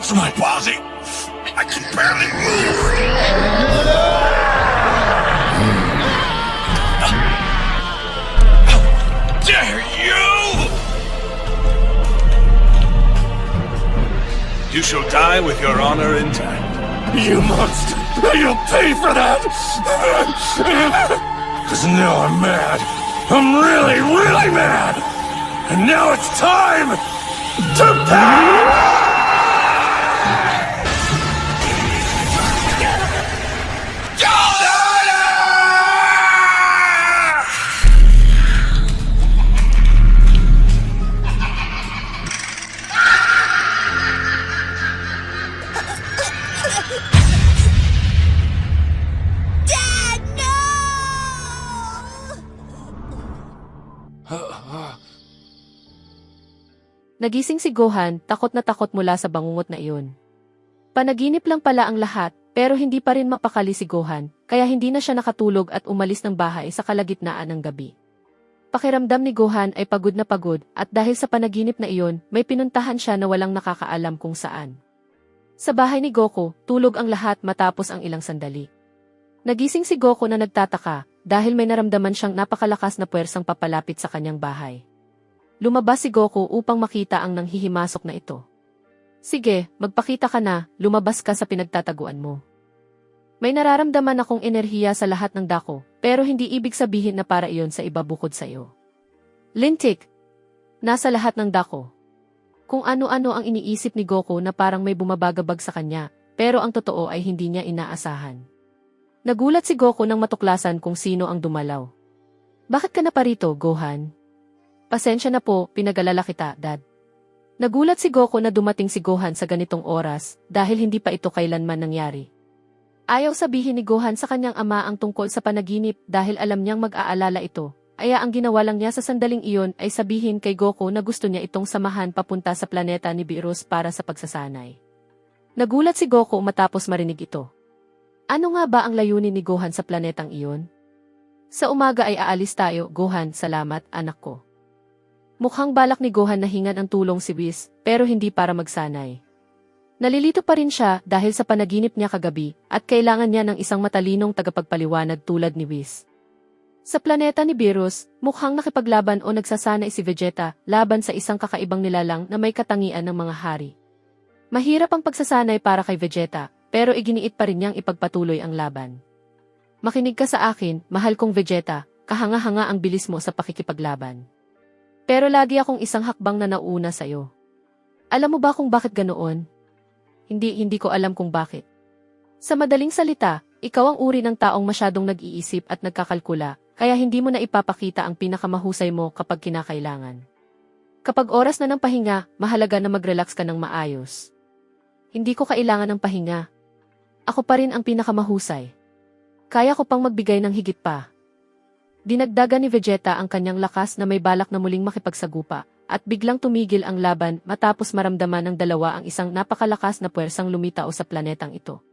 to my body. I can barely move. How dare you! You shall die with your honor intact. You monster! You'll pay for that! Because now I'm mad. I'm really, really mad! And now it's time to pay! Dad, no! Nagising si Gohan, takot na takot mula sa bangungot na iyon. Panaginip lang pala ang lahat, pero hindi pa rin mapakali si Gohan, kaya hindi na siya nakatulog at umalis ng bahay sa kalagitnaan ng gabi. Pakiramdam ni Gohan ay pagod na pagod, at dahil sa panaginip na iyon, may pinuntahan siya na walang nakakaalam kung saan. Sa bahay ni Goku, tulog ang lahat matapos ang ilang sandali. Nagising si Goku na nagtataka, dahil may naramdaman siyang napakalakas na puwersang papalapit sa kanyang bahay. Lumabas si Goku upang makita ang nanghihimasok na ito. Sige, magpakita ka na, lumabas ka sa pinagtataguan mo. May nararamdaman akong enerhiya sa lahat ng dako, pero hindi ibig sabihin na para iyon sa iba bukod sa iyo. Lintik! Nasa lahat ng dako. Kung ano-ano ang iniisip ni Goku na parang may bumabagabag sa kanya, pero ang totoo ay hindi niya inaasahan. Nagulat si Goku nang matuklasan kung sino ang dumalaw. Bakit ka na parito, Gohan? Pasensya na po, pinag-alala kita, Dad. Nagulat si Goku na dumating si Gohan sa ganitong oras dahil hindi pa ito kailanman nangyari. Ayaw sabihin ni Gohan sa kanyang ama ang tungkol sa panaginip dahil alam niyang mag-aalala ito, kaya ang ginawa lang niya sa sandaling iyon ay sabihin kay Goku na gusto niya itong samahan papunta sa planeta ni Beerus para sa pagsasanay. Nagulat si Goku matapos marinig ito. Ano nga ba ang layunin ni Gohan sa planetang iyon? Sa umaga ay aalis tayo, Gohan, salamat, anak ko. Mukhang balak ni Gohan na hingan ang tulong si Whis, pero hindi para magsanay. Nalilito pa rin siya dahil sa panaginip niya kagabi at kailangan niya ng isang matalinong tagapagpaliwanag tulad ni Whis. Sa planeta ni Beerus, mukhang nakipaglaban o nagsasanay si Vegeta laban sa isang kakaibang nilalang na may katangian ng mga hari. Mahirap ang pagsasanay para kay Vegeta, pero iginiit pa rin niyang ipagpatuloy ang laban. Makinig ka sa akin, mahal kong Vegeta, kahanga-hanga ang bilis mo sa pakikipaglaban. Pero lagi akong isang hakbang na nauna sa'yo. Alam mo ba kung bakit ganoon? Hindi ko alam kung bakit. Sa madaling salita, ikaw ang uri ng taong masyadong nag-iisip at nagkakalkula, kaya hindi mo na ipapakita ang pinakamahusay mo kapag kinakailangan. Kapag oras na ng pahinga, mahalaga na mag-relax ka ng maayos. Hindi ko kailangan ng pahinga. Ako pa rin ang pinakamahusay. Kaya ko pang magbigay ng higit pa. Dinagdagan ni Vegeta ang kanyang lakas na may balak na muling makipagsagupa, at biglang tumigil ang laban matapos maramdaman ng dalawa ang isang napakalakas na puwersang lumitaw sa planetang ito.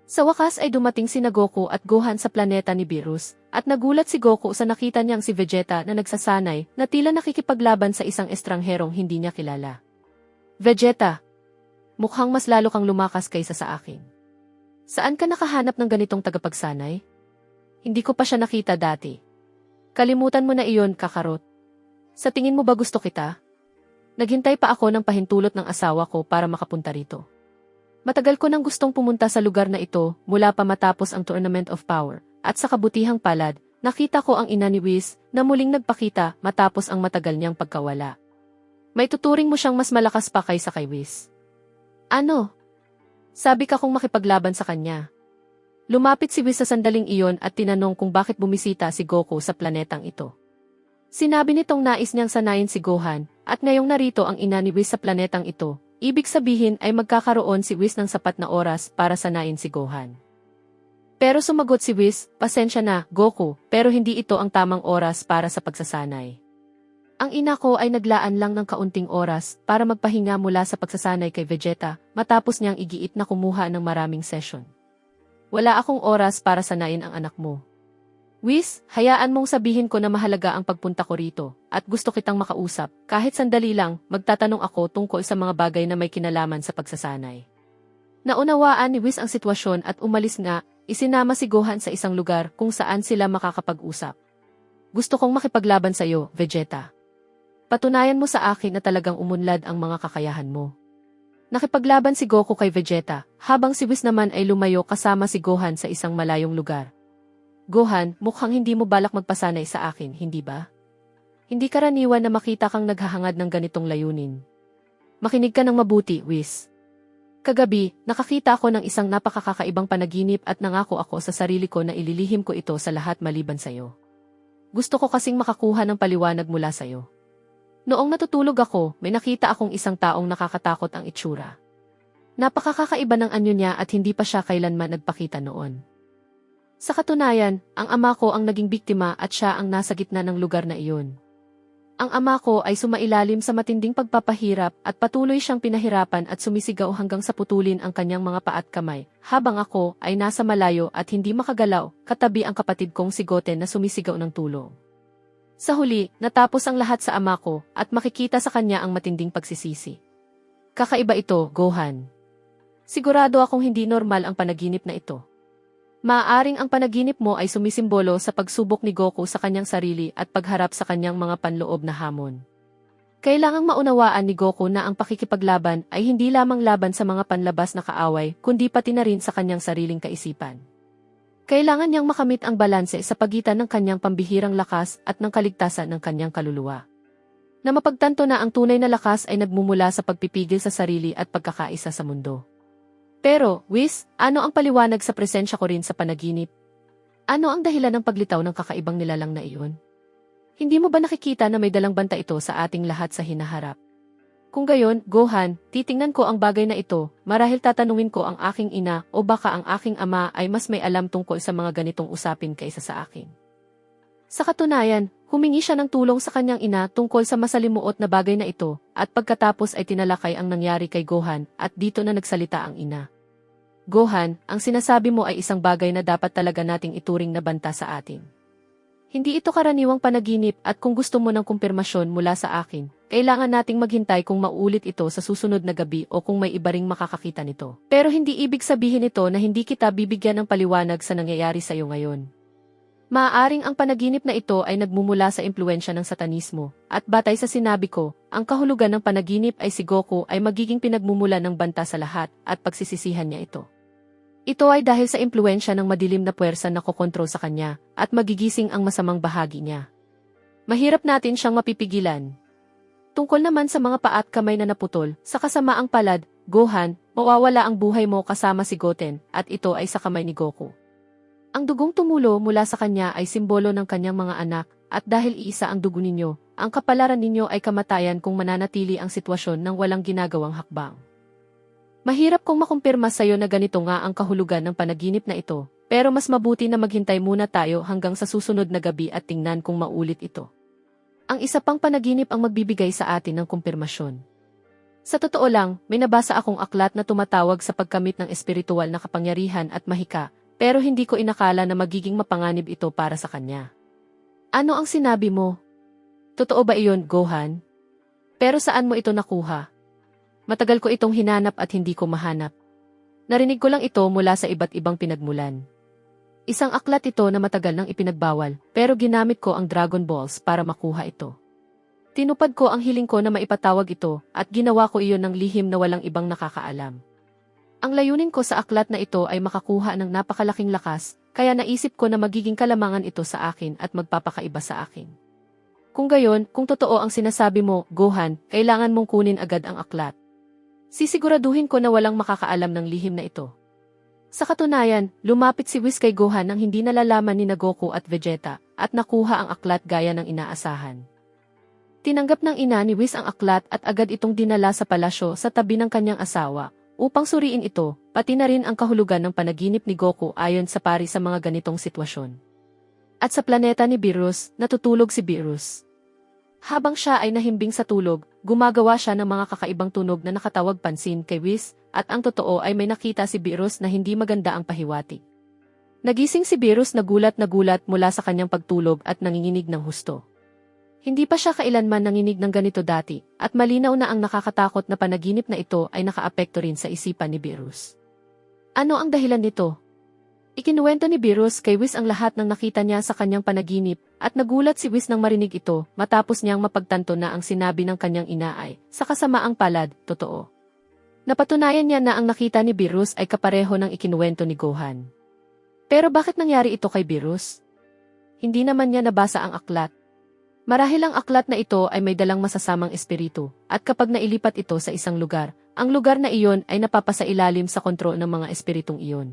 Sa wakas ay dumating sina Goku at Gohan sa planeta ni Beerus, at nagulat si Goku sa nakita niyang si Vegeta na nagsasanay na tila nakikipaglaban sa isang estrangherong hindi niya kilala. Vegeta, mukhang mas lalo kang lumakas kaysa sa akin. Saan ka nakahanap ng ganitong tagapagsanay? Hindi ko pa siya nakita dati. Kalimutan mo na iyon, Kakarot. Sa tingin mo ba gusto kita? Naghintay pa ako ng pahintulot ng asawa ko para makapunta rito. Matagal ko nang gustong pumunta sa lugar na ito mula pa matapos ang Tournament of Power, at sa kabutihang palad, nakita ko ang ina ni Whis na muling nagpakita matapos ang matagal niyang pagkawala. May tuturing mo siyang mas malakas pa kaysa kay Whis. Ano? Sabi ka kung makipaglaban sa kanya. Lumapit si Whis sa sandaling iyon at tinanong kung bakit bumisita si Goku sa planetang ito. Sinabi nitong nais niyang sanayin si Gohan, at ngayong narito ang ina ni Whis sa planetang ito, ibig sabihin ay magkakaroon si Whis ng sapat na oras para sanayin si Gohan. Pero sumagot si Whis, pasensya na, Goku, pero hindi ito ang tamang oras para sa pagsasanay. Ang ina ko ay naglaan lang ng kaunting oras para magpahinga mula sa pagsasanay kay Vegeta matapos niyang igiit na kumuha ng maraming session. Wala akong oras para sanayin ang anak mo. Whis, hayaan mong sabihin ko na mahalaga ang pagpunta ko rito, at gusto kitang makausap, kahit sandali lang, magtatanong ako tungkol sa mga bagay na may kinalaman sa pagsasanay. Naunawaan ni Whis ang sitwasyon at umalis nga, isinama si Gohan sa isang lugar kung saan sila makakapag-usap. Gusto kong makipaglaban sa iyo, Vegeta. Patunayan mo sa akin na talagang umunlad ang mga kakayahan mo. Nakipaglaban si Goku kay Vegeta, habang si Whis naman ay lumayo kasama si Gohan sa isang malayong lugar. Gohan, mukhang hindi mo balak magpasanay sa akin, hindi ba? Hindi karaniwan na makita kang naghahangad ng ganitong layunin. Makinig ka ng mabuti, Whis. Kagabi, nakakita ako ng isang napakakakaibang panaginip at nangako ako sa sarili ko na ililihim ko ito sa lahat maliban sa'yo. Gusto ko kasing makakuha ng paliwanag mula sa'yo. Noong natutulog ako, may nakita akong isang taong nakakatakot ang itsura. Napakakakaiba ng anyo niya at hindi pa siya kailanman nagpakita noon. Sa katunayan, ang ama ko ang naging biktima at siya ang nasa gitna ng lugar na iyon. Ang ama ko ay sumailalim sa matinding pagpapahirap at patuloy siyang pinahirapan at sumisigaw hanggang sa putulin ang kanyang mga paa at kamay, habang ako ay nasa malayo at hindi makagalaw, katabi ang kapatid kong si Goten na sumisigaw ng tulong. Sa huli, natapos ang lahat sa ama ko at makikita sa kanya ang matinding pagsisisi. Kakaiba ito, Gohan. Sigurado akong hindi normal ang panaginip na ito. Maaaring ang panaginip mo ay sumisimbolo sa pagsubok ni Goku sa kanyang sarili at pagharap sa kanyang mga panloob na hamon. Kailangang maunawaan ni Goku na ang pakikipaglaban ay hindi lamang laban sa mga panlabas na kaaway, kundi pati na rin sa kanyang sariling kaisipan. Kailangan niyang makamit ang balanse sa pagitan ng kanyang pambihirang lakas at ng kaligtasan ng kanyang kaluluwa. Na mapagtanto na ang tunay na lakas ay nagmumula sa pagpipigil sa sarili at pagkakaisa sa mundo. Pero, Whis, ano ang paliwanag sa presensya ko rin sa panaginip? Ano ang dahilan ng paglitaw ng kakaibang nilalang na iyon? Hindi mo ba nakikita na may dalang banta ito sa ating lahat sa hinaharap? Kung gayon, Gohan, titingnan ko ang bagay na ito, marahil tatanungin ko ang aking ina o baka ang aking ama ay mas may alam tungkol sa mga ganitong usapin kaysa sa akin. Sa katunayan, humingi siya ng tulong sa kanyang ina tungkol sa masalimuot na bagay na ito, at pagkatapos ay tinalakay ang nangyari kay Gohan, at dito na nagsalita ang ina. Gohan, ang sinasabi mo ay isang bagay na dapat talaga nating ituring na banta sa atin. Hindi ito karaniwang panaginip at kung gusto mo ng kumpirmasyon mula sa akin, kailangan nating maghintay kung mauulit ito sa susunod na gabi o kung may iba ring makakakita nito. Pero hindi ibig sabihin ito na hindi kita bibigyan ng paliwanag sa nangyayari sa iyo ngayon. Maaaring ang panaginip na ito ay nagmumula sa impluensya ng satanismo, at batay sa sinabi ko, ang kahulugan ng panaginip ay si Goku ay magiging pinagmumula ng banta sa lahat at pagsisisihan niya ito. Ito ay dahil sa impluensya ng madilim na puwersa na kokontrol sa kanya, at magigising ang masamang bahagi niya. Mahirap natin siyang mapipigilan. Tungkol naman sa mga paa at kamay na naputol, sa kasamaang palad, Gohan, mawawala ang buhay mo kasama si Goten, at ito ay sa kamay ni Goku. Ang dugong tumulo mula sa kanya ay simbolo ng kanyang mga anak, at dahil iisa ang dugo ninyo, ang kapalaran ninyo ay kamatayan kung mananatili ang sitwasyon ng walang ginagawang hakbang. Mahirap kong makumpirma sa iyo na ganito nga ang kahulugan ng panaginip na ito, pero mas mabuti na maghintay muna tayo hanggang sa susunod na gabi at tingnan kung maulit ito. Ang isa pang panaginip ang magbibigay sa atin ng kumpirmasyon. Sa totoo lang, may nabasa akong aklat na tumatawag sa pagkamit ng espiritual na kapangyarihan at mahika, pero hindi ko inakala na magiging mapanganib ito para sa kanya. Ano ang sinabi mo? Totoo ba iyon, Gohan? Pero saan mo ito nakuha? Matagal ko itong hinanap at hindi ko mahanap. Narinig ko lang ito mula sa iba't ibang pinagmulan. Isang aklat ito na matagal nang ipinagbawal, pero ginamit ko ang Dragon Balls para makuha ito. Tinupad ko ang hiling ko na maipatawag ito, at ginawa ko iyon ng lihim na walang ibang nakakaalam. Ang layunin ko sa aklat na ito ay makakuha ng napakalaking lakas, kaya naisip ko na magiging kalamangan ito sa akin at magpapakaiba sa akin. Kung gayon, kung totoo ang sinasabi mo, Gohan, kailangan mong kunin agad ang aklat. Sisiguraduhin ko na walang makakaalam ng lihim na ito. Sa katunayan, lumapit si Whis kay Gohan nang hindi nalalaman ni Goku at Vegeta, at nakuha ang aklat gaya ng inaasahan. Tinanggap ng ina ni Whis ang aklat at agad itong dinala sa palasyo sa tabi ng kanyang asawa, upang suriin ito, pati na rin ang kahulugan ng panaginip ni Goku ayon sa pari sa mga ganitong sitwasyon. At sa planeta ni Beerus, natutulog si Beerus. Habang siya ay nahimbing sa tulog, gumagawa siya ng mga kakaibang tunog na nakatawag pansin kay Whis, at ang totoo ay may nakita si Beerus na hindi maganda ang pahiwatig. Nagising si Beerus na gulat mula sa kanyang pagtulog at nanginginig ng husto. Hindi pa siya kailanman nanginig ng ganito dati, at malinaw na ang nakakatakot na panaginip na ito ay nakaapekto rin sa isipan ni Beerus. Ano ang dahilan nito? Ikinuwento ni Beerus kay Whis ang lahat ng nakita niya sa kanyang panaginip, at nagulat si Whis nang marinig ito matapos niyang mapagtanto na ang sinabi ng kanyang ina ay, sa kasamaang palad, totoo. Napatunayan niya na ang nakita ni Beerus ay kapareho ng ikinuwento ni Gohan. Pero bakit nangyari ito kay Beerus? Hindi naman niya nabasa ang aklat. Marahil ang aklat na ito ay may dalang masasamang espiritu, at kapag nailipat ito sa isang lugar, ang lugar na iyon ay napapasailalim sa kontrol ng mga espiritong iyon.